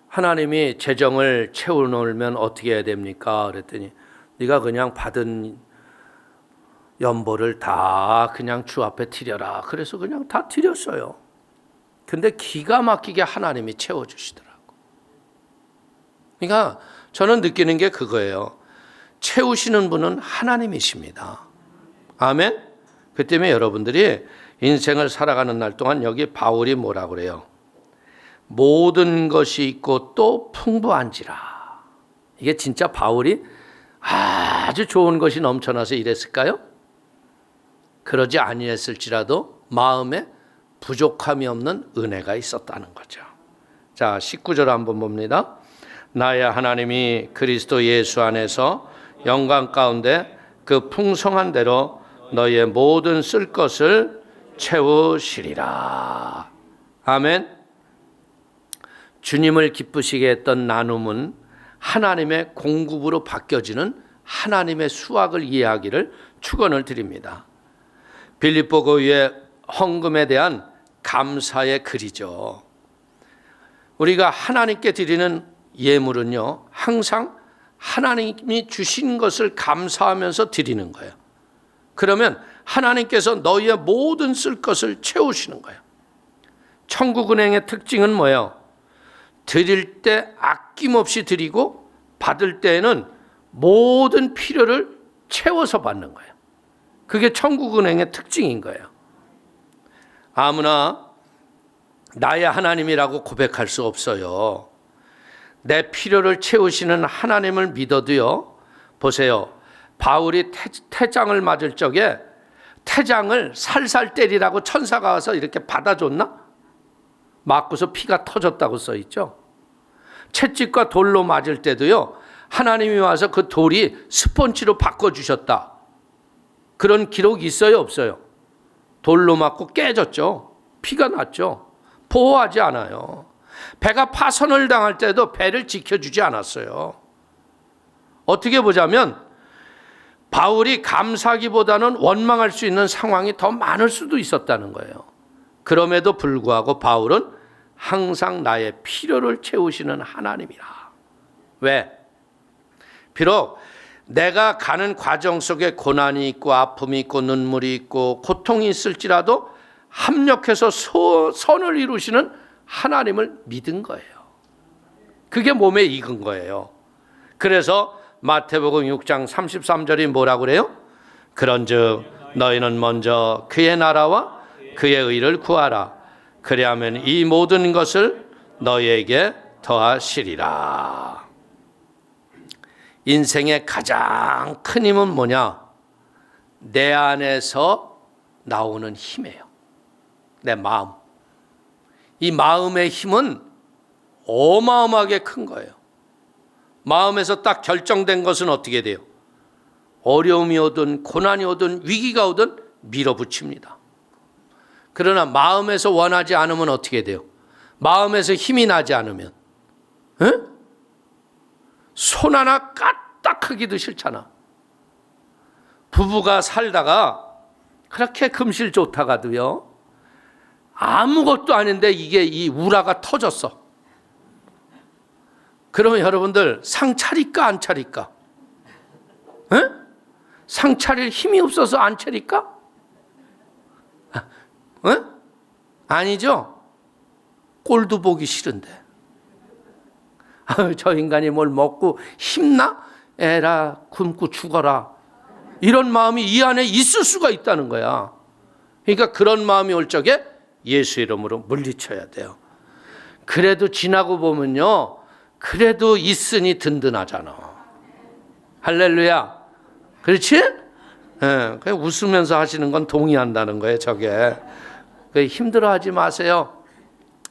하나님이 재정을 채워놓으면 어떻게 해야 됩니까? 그랬더니 네가 그냥 받은 연보를 다 그냥 주 앞에 드려라. 그래서 그냥 다 드렸어요. 근데 기가 막히게 하나님이 채워주시더라고. 그러니까 저는 느끼는 게 그거예요. 채우시는 분은 하나님이십니다. 아멘? 그 때문에 여러분들이 인생을 살아가는 날 동안 여기 바울이 뭐라고 그래요? 모든 것이 있고 또 풍부한지라. 이게 진짜 바울이 아주 좋은 것이 넘쳐나서 이랬을까요? 그러지 아니했을지라도 마음에 부족함이 없는 은혜가 있었다는 거죠. 자, 19절 한번 봅니다. 나의 하나님이 그리스도 예수 안에서 영광 가운데 그 풍성한 대로 너희의 모든 쓸 것을 채우시리라. 아멘. 주님을 기쁘시게 했던 나눔은 하나님의 공급으로 바뀌어지는 하나님의 수확을 이해하기를 축원을 드립니다. 빌립보 교회의 헌금에 대한 감사의 글이죠. 우리가 하나님께 드리는 예물은요, 항상 하나님이 주신 것을 감사하면서 드리는 거예요. 그러면 하나님께서 너희의 모든 쓸 것을 채우시는 거예요. 천국은행의 특징은 뭐예요? 드릴 때 아낌없이 드리고 받을 때에는 모든 필요를 채워서 받는 거예요. 그게 천국은행의 특징인 거예요. 아무나 나의 하나님이라고 고백할 수 없어요. 내 필요를 채우시는 하나님을 믿어도요. 보세요. 바울이 태장을 맞을 적에 태장을 살살 때리라고 천사가 와서 이렇게 받아줬나? 맞고서 피가 터졌다고 써있죠. 채찍과 돌로 맞을 때도요. 하나님이 와서 그 돌이 스펀지로 바꿔주셨다. 그런 기록이 있어요? 없어요? 돌로 맞고 깨졌죠. 피가 났죠. 보호하지 않아요. 배가 파선을 당할 때도 배를 지켜주지 않았어요. 어떻게 보자면 바울이 감사하기보다는 원망할 수 있는 상황이 더 많을 수도 있었다는 거예요. 그럼에도 불구하고 바울은 항상 나의 필요를 채우시는 하나님이라. 왜? 비록 내가 가는 과정 속에 고난이 있고 아픔이 있고 눈물이 있고 고통이 있을지라도 합력해서 선을 이루시는 하나님을 믿은 거예요. 그게 몸에 익은 거예요. 그래서 마태복음 6장 33절이 뭐라고 그래요? 그런즉 너희는 먼저 그의 나라와 그의 의를 구하라. 그리하면 이 모든 것을 너희에게 더하시리라. 인생의 가장 큰 힘은 뭐냐? 내 안에서 나오는 힘이에요. 내 마음. 이 마음의 힘은 어마어마하게 큰 거예요. 마음에서 딱 결정된 것은 어떻게 돼요? 어려움이 오든 고난이 오든 위기가 오든 밀어붙입니다. 그러나 마음에서 원하지 않으면 어떻게 돼요? 마음에서 힘이 나지 않으면 손 하나 까딱하기도 싫잖아. 부부가 살다가 그렇게 금실 좋다가도요, 아무것도 아닌데 이게 이 우라가 터졌어. 그러면 여러분들 상 차릴까 안 차릴까? 에? 상 차릴 힘이 없어서 안 차릴까? 에? 아니죠. 꼴도 보기 싫은데. 아유, 저 인간이 뭘 먹고 힘나? 에라 굶고 죽어라. 이런 마음이 이 안에 있을 수가 있다는 거야. 그러니까 그런 마음이 올 적에 예수 이름으로 물리쳐야 돼요. 그래도 지나고 보면요, 그래도 있으니 든든하잖아. 할렐루야. 그렇지? 예, 그냥 웃으면서 하시는 건 동의한다는 거예요, 저게. 힘들어하지 마세요.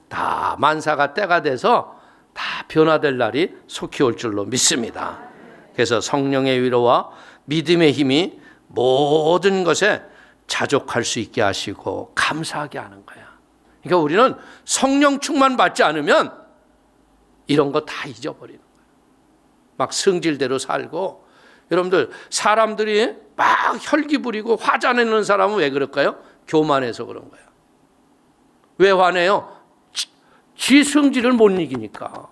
다 만사가 때가 돼서 다 변화될 날이 속히 올 줄로 믿습니다. 그래서 성령의 위로와 믿음의 힘이 모든 것에 자족할 수 있게 하시고 감사하게 하는 거야. 그러니까 우리는 성령 충만 받지 않으면 이런 거 다 잊어버리는 거야. 막 성질대로 살고. 여러분들, 사람들이 막 혈기 부리고 화자 내는 사람은 왜 그럴까요? 교만해서 그런 거예요. 왜 화내요? 지 성질을 못 이기니까.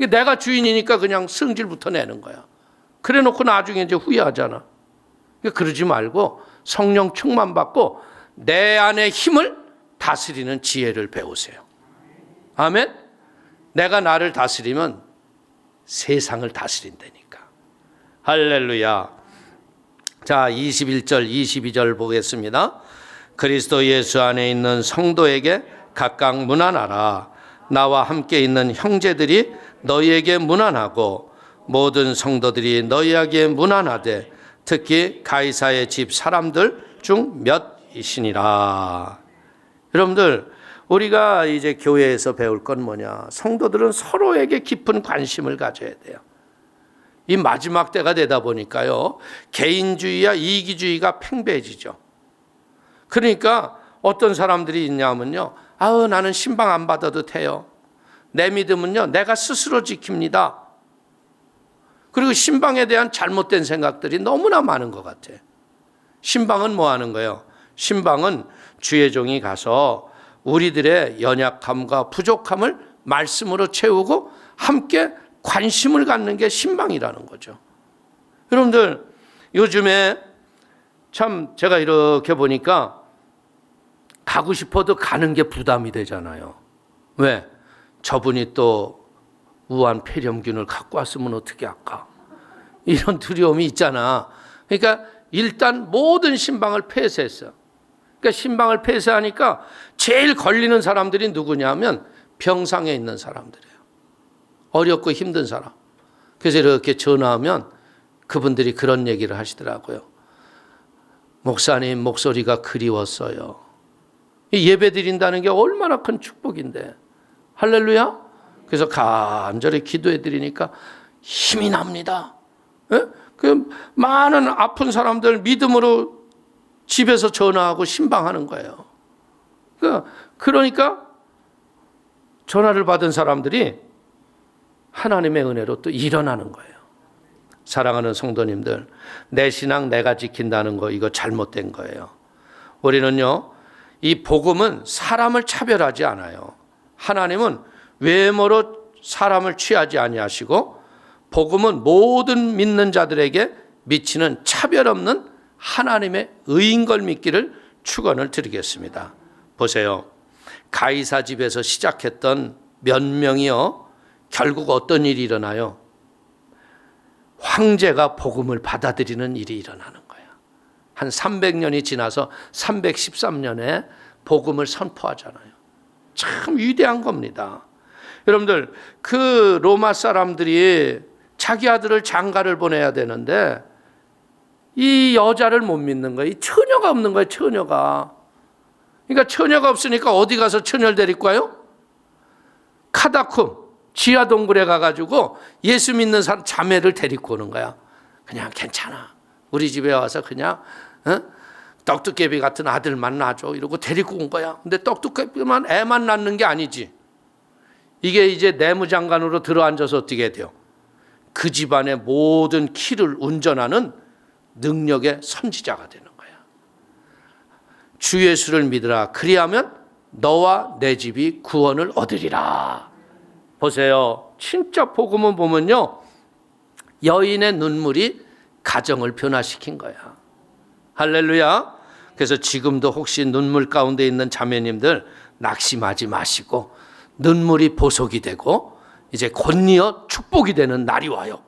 내가 주인이니까 그냥 성질부터 내는 거야. 그래 놓고 나중에 이제 후회하잖아. 그러니까 그러지 말고 성령 충만 받고 내 안의 힘을 다스리는 지혜를 배우세요. 아멘? 내가 나를 다스리면 세상을 다스린다니까. 할렐루야. 자, 21절, 22절 보겠습니다. 그리스도 예수 안에 있는 성도에게 각각 문안하라. 나와 함께 있는 형제들이 너희에게 문안하고 모든 성도들이 너희에게 문안하되 특히 가이사의 집 사람들 중 몇이시니라. 여러분들, 우리가 이제 교회에서 배울 건 뭐냐? 성도들은 서로에게 깊은 관심을 가져야 돼요. 이 마지막 때가 되다 보니까요, 개인주의와 이기주의가 팽배해지죠. 그러니까 어떤 사람들이 있냐면요, 아우 나는 신방 안 받아도 돼요. 내 믿음은요 내가 스스로 지킵니다. 그리고 신방에 대한 잘못된 생각들이 너무나 많은 것 같아. 신방은 뭐 하는 거예요? 신방은 주의 종이 가서 우리들의 연약함과 부족함을 말씀으로 채우고 함께 관심을 갖는 게 신방이라는 거죠. 여러분들, 요즘에 참 제가 이렇게 보니까 가고 싶어도 가는 게 부담이 되잖아요. 왜? 저분이 또 우한 폐렴균을 갖고 왔으면 어떻게 할까? 이런 두려움이 있잖아. 그러니까 일단 모든 신방을 폐쇄했어. 그러니까 신방을 폐쇄하니까 제일 걸리는 사람들이 누구냐면 병상에 있는 사람들이에요. 어렵고 힘든 사람. 그래서 이렇게 전화하면 그분들이 그런 얘기를 하시더라고요. 목사님 목소리가 그리웠어요. 예배 드린다는 게 얼마나 큰 축복인데. 할렐루야. 그래서 간절히 기도해 드리니까 힘이 납니다. 예? 그 많은 아픈 사람들 믿음으로 집에서 전화하고 신방하는 거예요. 그러니까 전화를 받은 사람들이 하나님의 은혜로 또 일어나는 거예요. 사랑하는 성도님들, 내 신앙 내가 지킨다는 거 이거 잘못된 거예요. 우리는요, 이 복음은 사람을 차별하지 않아요. 하나님은 외모로 사람을 취하지 아니하시고 복음은 모든 믿는 자들에게 미치는 차별 없는 하나님의 의인 걸 믿기를 축원을 드리겠습니다. 보세요. 가이사 집에서 시작했던 몇 명이요, 결국 어떤 일이 일어나요? 황제가 복음을 받아들이는 일이 일어나는 거예요. 한 300년이 지나서 313년에 복음을 선포하잖아요. 참 위대한 겁니다. 여러분들, 그 로마 사람들이 자기 아들을 장가를 보내야 되는데 이 여자를 못 믿는 거예요. 이 처녀가 없는 거예요. 처녀가. 그러니까 처녀가 없으니까 어디 가서 처녀를 데리고 가요? 카다쿰 지하 동굴에 가가지고 예수 믿는 사람 자매를 데리고 오는 거야. 그냥 괜찮아. 우리 집에 와서 그냥 떡두깨비 같은 아들만 낳아줘 이러고 데리고 온 거야. 근데 떡두깨비만 애만 낳는 게 아니지. 이게 이제 내무장관으로 들어앉아서 어떻게 돼요? 그 집안의 모든 키를 운전하는 능력의 선지자가 되는 거야. 주 예수를 믿으라. 그리하면 너와 내 집이 구원을 얻으리라. 보세요. 진짜 복음을 보면요, 여인의 눈물이 가정을 변화시킨 거야. 할렐루야. 그래서 지금도 혹시 눈물 가운데 있는 자매님들 낙심하지 마시고 눈물이 보석이 되고 이제 곧이어 축복이 되는 날이 와요.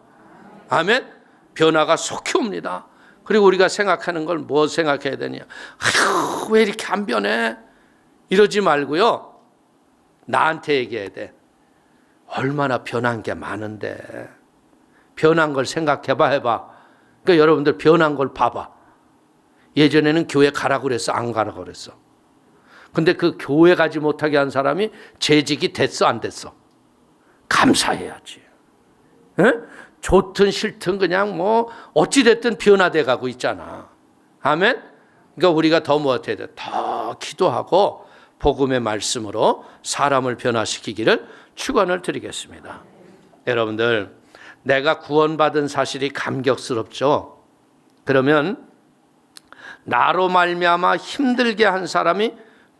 아멘. 변화가 속히 옵니다. 그리고 우리가 생각하는 걸 뭐 생각해야 되냐, 아휴, 왜 이렇게 안 변해, 이러지 말고요, 나한테 얘기해야 돼. 얼마나 변한 게 많은데. 변한 걸 생각해봐. 해봐. 그러니까 여러분들 변한 걸 봐봐. 예전에는 교회 가라고 그랬어, 안 가라고 그랬어? 근데 그 교회 가지 못하게 한 사람이 재직이 됐어, 안 됐어? 감사해야지. 에? 좋든 싫든 그냥 뭐 어찌됐든 변화돼 가고 있잖아. 아멘. 그러니까 우리가 더 무엇해야 돼? 더 기도하고 복음의 말씀으로 사람을 변화시키기를 축원을 드리겠습니다. 여러분들, 내가 구원받은 사실이 감격스럽죠? 그러면 나로 말미암아 힘들게 한 사람이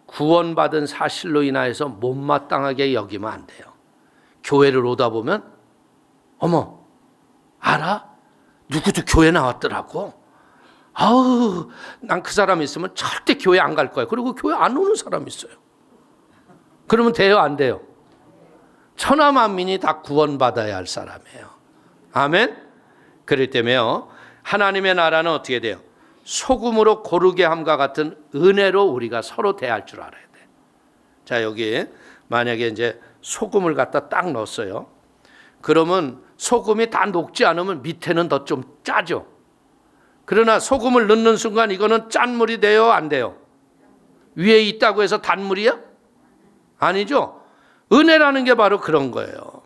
구원받은 사실로 인하여서 못마땅하게 여기면 안 돼요. 교회를 오다 보면, 어머, 알아? 누구도 교회 나왔더라고. 아우, 난 그 사람 있으면 절대 교회 안 갈 거야. 그리고 교회 안 오는 사람 있어요. 그러면 돼요, 안 돼요? 천하만민이 다 구원받아야 할 사람이에요. 아멘. 그럴 때문에요, 하나님의 나라는 어떻게 돼요? 소금으로 고르게 함과 같은 은혜로 우리가 서로 대할 줄 알아야 돼. 자, 여기 만약에 이제 소금을 갖다 딱 넣었어요. 그러면 소금이 다 녹지 않으면 밑에는 더 좀 짜죠. 그러나 소금을 넣는 순간 이거는 짠 물이 돼요, 안 돼요? 위에 있다고 해서 단물이야? 아니죠. 은혜라는 게 바로 그런 거예요.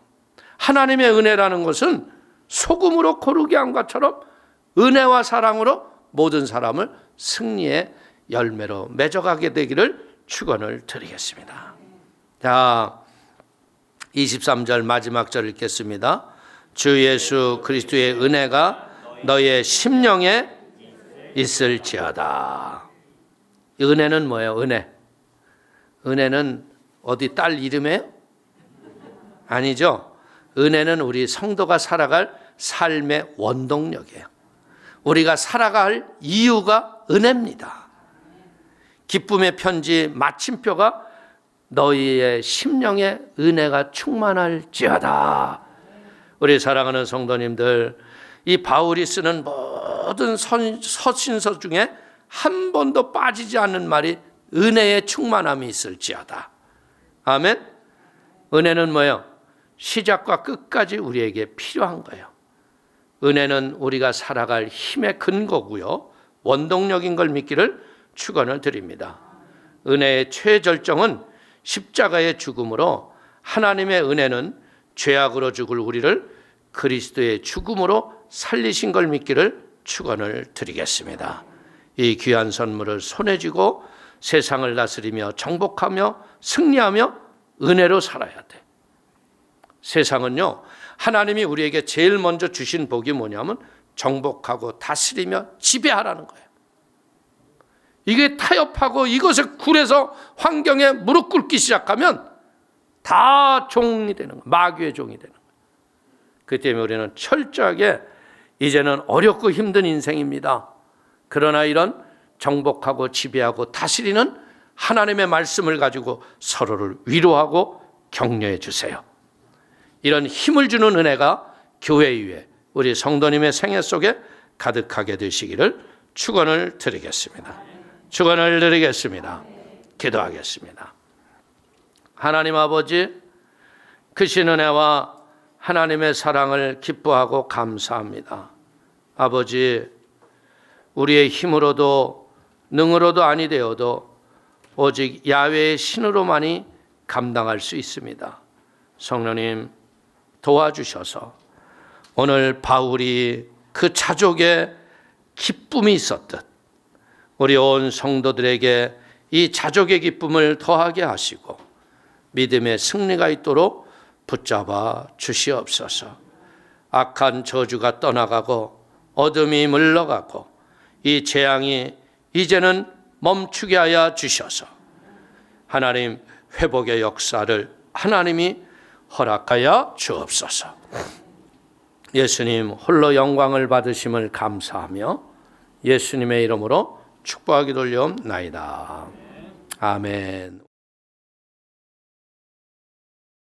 하나님의 은혜라는 것은 소금으로 고르게 한 것처럼 은혜와 사랑으로 모든 사람을 승리의 열매로 맺어가게 되기를 축원을 드리겠습니다. 자, 23절 마지막 절 읽겠습니다. 주 예수 그리스도의 은혜가 너의 심령에 있을지어다. 은혜는 뭐예요? 은혜. 은혜는 어디 딸 이름이에요? 아니죠. 은혜는 우리 성도가 살아갈 삶의 원동력이에요. 우리가 살아갈 이유가 은혜입니다. 기쁨의 편지 마침표가 너희의 심령에 은혜가 충만할지어다. 우리 사랑하는 성도님들, 이 바울이 쓰는 모든 서신서 중에 한 번도 빠지지 않는 말이 은혜의 충만함이 있을지어다. 아멘. 은혜는 뭐예요? 시작과 끝까지 우리에게 필요한 거예요. 은혜는 우리가 살아갈 힘의 근거고요, 원동력인 걸 믿기를 축원을 드립니다. 은혜의 최절정은 십자가의 죽음으로, 하나님의 은혜는 죄악으로 죽을 우리를 그리스도의 죽음으로 살리신 걸 믿기를 축원을 드리겠습니다. 이 귀한 선물을 손에 쥐고 세상을 다스리며 정복하며 승리하며 은혜로 살아야 돼. 세상은요, 하나님이 우리에게 제일 먼저 주신 복이 뭐냐면 정복하고 다스리며 지배하라는 거예요. 이게 타협하고 이것에 굴해서 환경에 무릎 꿇기 시작하면 다 종이 되는 거예요. 마귀의 종이 되는 거예요. 그 때문에 우리는 철저하게, 이제는 어렵고 힘든 인생입니다. 그러나 이런 정복하고 지배하고 다스리는 하나님의 말씀을 가지고 서로를 위로하고 격려해 주세요. 이런 힘을 주는 은혜가 교회 위에 우리 성도님의 생애 속에 가득하게 되시기를 축원을 드리겠습니다. 축원을 드리겠습니다. 기도하겠습니다. 하나님 아버지, 크신 은혜와 하나님의 사랑을 기뻐하고 감사합니다. 아버지, 우리의 힘으로도 능으로도 아니 되어도 오직 야훼의 신으로만이 감당할 수 있습니다. 성령님 도와주셔서 오늘 바울이 그 자족에 기쁨이 있었듯 우리 온 성도들에게 이 자족의 기쁨을 더하게 하시고 믿음의 승리가 있도록 붙잡아 주시옵소서. 악한 저주가 떠나가고 어둠이 물러가고 이 재앙이 이제는 멈추게 하여 주셔서 하나님 회복의 역사를 하나님이 허락하여 주옵소서. 예수님 홀로 영광을 받으심을 감사하며 예수님의 이름으로 축복하기 돌려옵나이다. 아멘.